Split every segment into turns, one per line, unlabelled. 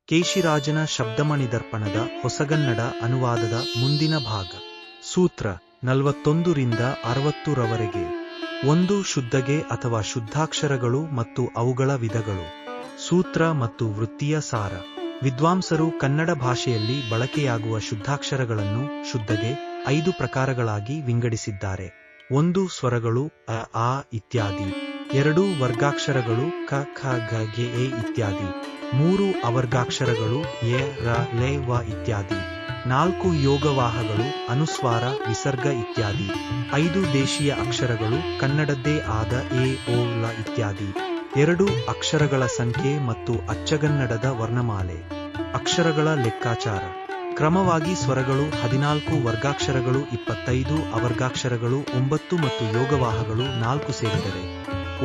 ಕೇಶಿರಾಜನ ಶಬ್ದಮಣಿದರ್ಪಣದ ಹೊಸಗನ್ನಡ ಅನುವಾದದ ಮುಂದಿನ ಭಾಗ. ಸೂತ್ರ 41 ರಿಂದ 60 ರವರೆಗೆ. 1. ಶುದ್ಧಗೆ ಅಥವಾ ಶುದ್ಧಾಕ್ಷರಗಳು ಮತ್ತು ಅವುಗಳ ವಿಧಗಳು. ಸೂತ್ರ ಮತ್ತು ವೃತ್ತಿಯ ಸಾರ. ವಿದ್ವಾಂಸರು ಕನ್ನಡ ಭಾಷೆಯಲ್ಲಿ ಬಳಕೆಯಾಗುವ ಶುದ್ಧಾಕ್ಷರಗಳನ್ನು ಶುದ್ಧಗೆ 5 ಪ್ರಕಾರಗಳಾಗಿ ವಿಂಗಡಿಸಿದ್ದಾರೆ. 1. ಸ್ವರಗಳು ಅ, ಆ ಇತ್ಯಾದಿ. 2. ವರ್ಗಾಕ್ಷರಗಳು ಕ, ಖ, ಗ, ಗೆ, ಎ ಇತ್ಯಾದಿ. 3. ಅವರ್ಗಾಕ್ಷರಗಳು ಎ, ರ, ಲೆ, ವ ಇತ್ಯಾದಿ. 4. ಯೋಗವಾಹಗಳು ಅನುಸ್ವಾರ, ವಿಸರ್ಗ ಇತ್ಯಾದಿ. 5. ದೇಶೀಯ ಅಕ್ಷರಗಳು ಕನ್ನಡದ್ದೇ ಆದ ಎ, ಓ, ಲ ಇತ್ಯಾದಿ. 2. ಅಕ್ಷರಗಳ ಸಂಖ್ಯೆ ಮತ್ತು ಅಚ್ಚಗನ್ನಡದ ವರ್ಣಮಾಲೆ. ಅಕ್ಷರಗಳ ಲೆಕ್ಕಾಚಾರ. ಕ್ರಮವಾಗಿ ಸ್ವರಗಳು 14, ವರ್ಗಾಕ್ಷರಗಳು 25, ಅವರ್ಗಾಕ್ಷರಗಳು 9 ಮತ್ತು ಯೋಗವಾಹಗಳು 4 ಸೇರಿದರೆ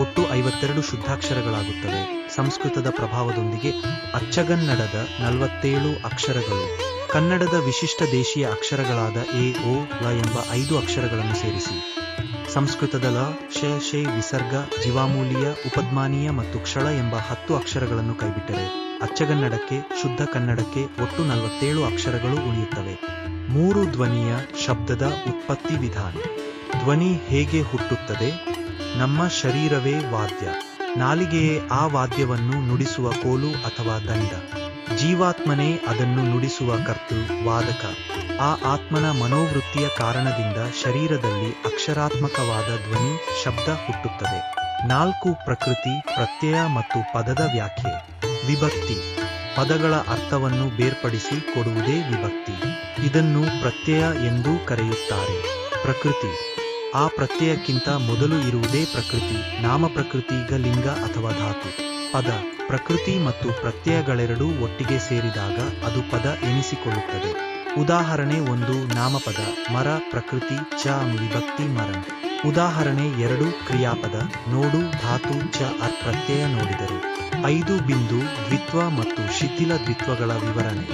ಒಟ್ಟು 52 ಶುದ್ಧಾಕ್ಷರಗಳಾಗುತ್ತವೆ. ಸಂಸ್ಕೃತದ ಪ್ರಭಾವದೊಂದಿಗೆ ಅಚ್ಚಗನ್ನಡದ 47 ಅಕ್ಷರಗಳು, ಕನ್ನಡದ ವಿಶಿಷ್ಟ ದೇಶೀಯ ಅಕ್ಷರಗಳಾದ ಎ, ಓ, ಲ ಎಂಬ 5 ಅಕ್ಷರಗಳನ್ನು ಸೇರಿಸಿ ಸಂಸ್ಕೃತದ ಲ, ಶ, ಶೇ, ವಿಸರ್ಗ, ಜೀವಾಮೂಲೀಯ, ಉಪಧ್ಮಾನೀಯ ಮತ್ತು ಕ್ಷಳ ಎಂಬ 10 ಅಕ್ಷರಗಳನ್ನು ಕೈಬಿಟ್ಟರೆ ಅಚ್ಚಗನ್ನಡಕ್ಕೆ, ಶುದ್ಧ ಕನ್ನಡಕ್ಕೆ ಒಟ್ಟು 47 ಅಕ್ಷರಗಳು ಉಳಿಯುತ್ತವೆ. 3. ಧ್ವನಿಯ ಶಬ್ದದ ಉತ್ಪತ್ತಿ ವಿಧಾನ. ಧ್ವನಿ ಹೇಗೆ ಹುಟ್ಟುತ್ತದೆ? ನಮ್ಮ ಶರೀರವೇ ವಾದ್ಯ. ನಾಲಿಗೆಯೇ ಆ ವಾದ್ಯವನ್ನು ನುಡಿಸುವ ಕೋಲು ಅಥವಾ ದಂಡ. ಜೀವಾತ್ಮನೇ ಅದನ್ನು ನುಡಿಸುವ ಕರ್ತೃ, ವಾದಕ. ಆ ಆತ್ಮನ ಮನೋವೃತ್ತಿಯ ಕಾರಣದಿಂದ ಶರೀರದಲ್ಲಿ ಅಕ್ಷರಾತ್ಮಕವಾದ ಧ್ವನಿ, ಶಬ್ದ ಹುಟ್ಟುತ್ತದೆ. 4. ಪ್ರಕೃತಿ, ಪ್ರತ್ಯಯ ಮತ್ತು ಪದದ ವ್ಯಾಖ್ಯೆ. ವಿಭಕ್ತಿ. ಪದಗಳ ಅರ್ಥವನ್ನು ಬೇರ್ಪಡಿಸಿ ಕೊಡುವುದೇ ವಿಭಕ್ತಿ. ಇದನ್ನು ಪ್ರತ್ಯಯ ಎಂದೂ ಕರೆಯುತ್ತಾರೆ. ಪ್ರಕೃತಿ. ಆ ಪ್ರತ್ಯಯಕ್ಕಿಂತ ಮೊದಲು ಇರುವುದೇ ಪ್ರಕೃತಿ. ನಾಮಪ್ರಕೃತಿ ಗ ಲಿಂಗ ಅಥವಾ ಧಾತು. ಪದ. ಪ್ರಕೃತಿ ಮತ್ತು ಪ್ರತ್ಯಯಗಳೆರಡೂ ಒಟ್ಟಿಗೆ ಸೇರಿದಾಗ ಅದು ಪದ ಎನಿಸಿಕೊಳ್ಳುತ್ತದೆ. ಉದಾಹರಣೆ 1. ನಾಮಪದ ಮರ, ಪ್ರಕೃತಿ, ಚ, ವಿಭಕ್ತಿ ಮರನ್. ಉದಾಹರಣೆ 2. ಕ್ರಿಯಾಪದ ನೋಡು, ಧಾತು ಚ, ಅರ್ ಪ್ರತ್ಯಯ ನೋಡಿದರು. 5. ಬಿಂದು, ದ್ವಿತ್ವ ಮತ್ತು ಶಿಥಿಲ ದ್ವಿತ್ವಗಳ ವಿವರಣೆ.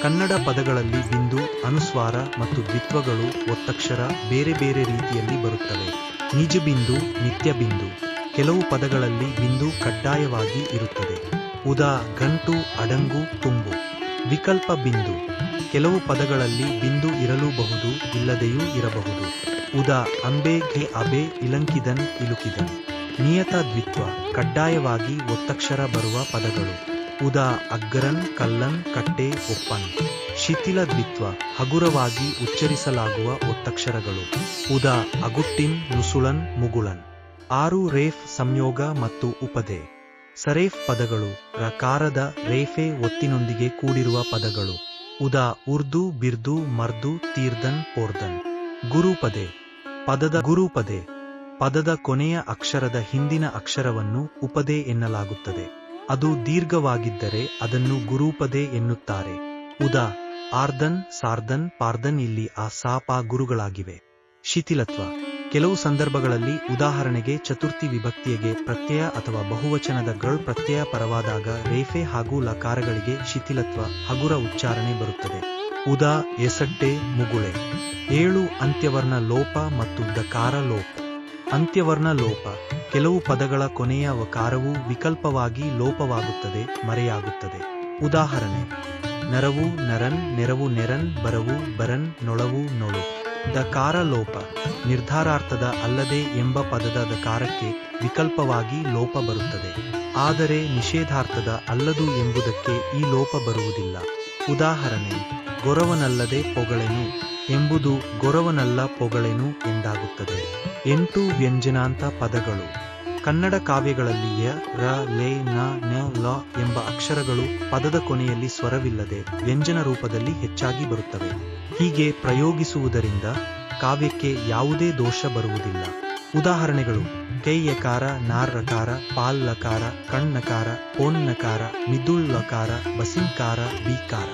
ಕನ್ನಡ ಪದಗಳಲ್ಲಿ ಬಿಂದು, ಅನುಸ್ವಾರ ಮತ್ತು ದ್ವಿತ್ವಗಳು ಒತ್ತಕ್ಷರ ಬೇರೆ ಬೇರೆ ರೀತಿಯಲ್ಲಿ ಬರುತ್ತವೆ. ನಿಜ ಬಿಂದು, ನಿತ್ಯ ಬಿಂದು. ಕೆಲವು ಪದಗಳಲ್ಲಿ ಬಿಂದು ಕಡ್ಡಾಯವಾಗಿ ಇರುತ್ತದೆ. ಉದಾ, ಗಂಟು, ಅಡಂಗು, ತುಂಬು. ವಿಕಲ್ಪ ಬಿಂದು. ಕೆಲವು ಪದಗಳಲ್ಲಿ ಬಿಂದು ಇರಲೂಬಹುದು, ಇಲ್ಲದೆಯೂ ಇರಬಹುದು. ಉದಾ, ಅಂಬೆ, ಘೆ, ಅಬೆ, ಇಲಂಕಿದನ್, ಇಲುಕಿದನ್. ನಿಯತ ದ್ವಿತ್ವ. ಕಡ್ಡಾಯವಾಗಿ ಒತ್ತಕ್ಷರ ಬರುವ ಪದಗಳು. ಉದಾ, ಅಗ್ಗರನ್, ಕಲ್ಲನ್, ಕಟ್ಟೆ, ಒಪ್ಪನ್. ಶಿಥಿಲ ದ್ವಿತ್ವ. ಹಗುರವಾಗಿ ಉಚ್ಚರಿಸಲಾಗುವ ಒತ್ತಕ್ಷರಗಳು. ಉದಾ, ಅಗುಟ್ಟಿನ್, ನುಸುಳನ್, ಮುಗುಳನ್. 6. ರೇಫ್, ಸಂಯೋಗ ಮತ್ತು ಉಪಧೆ. ಸರೇಫ್ ಪದಗಳು. ರಕಾರದ ರೇಫೆ ಒತ್ತಿನೊಂದಿಗೆ ಕೂಡಿರುವ ಪದಗಳು. ಉದಾ, ಉರ್ದು, ಬಿರ್ದು, ಮರ್ದು, ತೀರ್ದನ್, ಪೋರ್ದನ್. ಗುರುಪದೆ. ಪದದ ಗುರುಪದೆ. ಪದದ ಕೊನೆಯ ಅಕ್ಷರದ ಹಿಂದಿನ ಅಕ್ಷರವನ್ನು ಉಪದೆ ಎನ್ನಲಾಗುತ್ತದೆ. ಅದು ದೀರ್ಘವಾಗಿದ್ದರೆ ಅದನ್ನು ಗುರೂಪದೆ ಎನ್ನುತ್ತಾರೆ. ಉದಾ, ಆರ್ದನ್, ಸಾರ್ದನ್, ಪಾರ್ದನ್. ಇಲ್ಲಿ ಆ, ಸಾ, ಪ ಗುರುಗಳಾಗಿವೆ. ಶಿಥಿಲತ್ವ. ಕೆಲವು ಸಂದರ್ಭಗಳಲ್ಲಿ ಉದಾಹರಣೆಗೆ ಚತುರ್ಥಿ ವಿಭಕ್ತಿಯಗೆ ಪ್ರತ್ಯಯ ಅಥವಾ ಬಹುವಚನದ ಗಳ್ ಪ್ರತ್ಯಯ ಪರವಾದಾಗ ರೇಫೆ ಹಾಗೂ ಲಕಾರಗಳಿಗೆ ಶಿಥಿಲತ್ವ, ಹಗುರ ಉಚ್ಚಾರಣೆ ಬರುತ್ತದೆ. ಉದಾ, ಎಸಡ್ಡೆ, ಮುಗುಳೆ. 7. ಅಂತ್ಯವರ್ಣ ಲೋಪ ಮತ್ತು ದಕಾರ ಲೋಪ. ಅಂತ್ಯವರ್ಣ ಲೋಪ. ಕೆಲವು ಪದಗಳ ಕೊನೆಯ ವಕಾರವು ವಿಕಲ್ಪವಾಗಿ ಲೋಪವಾಗುತ್ತದೆ, ಮರೆಯಾಗುತ್ತದೆ. ಉದಾಹರಣೆ: ನರವು, ನರನ್, ನೆರವು, ನೆರನ್, ಬರವು, ಬರನ್, ನೊಳವು, ನೊಳು. ದಕಾರ ಲೋಪ. ನಿರ್ಧಾರಾರ್ಥದ ಅಲ್ಲದೆ ಎಂಬ ಪದದ ದಕಾರಕ್ಕೆ ವಿಕಲ್ಪವಾಗಿ ಲೋಪ ಬರುತ್ತದೆ. ಆದರೆ ನಿಷೇಧಾರ್ಥದ ಅಲ್ಲದು ಎಂಬುದಕ್ಕೆ ಈ ಲೋಪ ಬರುವುದಿಲ್ಲ. ಉದಾಹರಣೆ: ಗೊರವನಲ್ಲದೆ ಪೊಗಳೆನು ಎಂಬುದು ಗೊರವನಲ್ಲ ಪೊಗಳೆನು ಎಂದಾಗುತ್ತದೆ. 8. ವ್ಯಂಜನಾಂತ ಪದಗಳು. ಕನ್ನಡ ಕಾವ್ಯಗಳಲ್ಲಿ ಯ, ರ, ಲೆ, ನ, ನ, ಲ ಎಂಬ ಅಕ್ಷರಗಳು ಪದದ ಕೊನೆಯಲ್ಲಿ ಸ್ವರವಿಲ್ಲದೆ ವ್ಯಂಜನ ರೂಪದಲ್ಲಿ ಹೆಚ್ಚಾಗಿ ಬರುತ್ತವೆ. ಹೀಗೆ ಪ್ರಯೋಗಿಸುವುದರಿಂದ ಕಾವ್ಯಕ್ಕೆ ಯಾವುದೇ ದೋಷ ಬರುವುದಿಲ್ಲ. ಉದಾಹರಣೆಗಳು: ಕೈಯಕಾರ, ನಾರ್ ರಕಾರ, ಪಾಲ್ ಲಕಾರ, ಕಣ್ ನಕಾರ, ಪೋನ್ ನಕಾರ, ಮಿದುಳ್ ಲಕಾರ, ಬಸಿಂಕಾರ, ಬೀಕಾರ.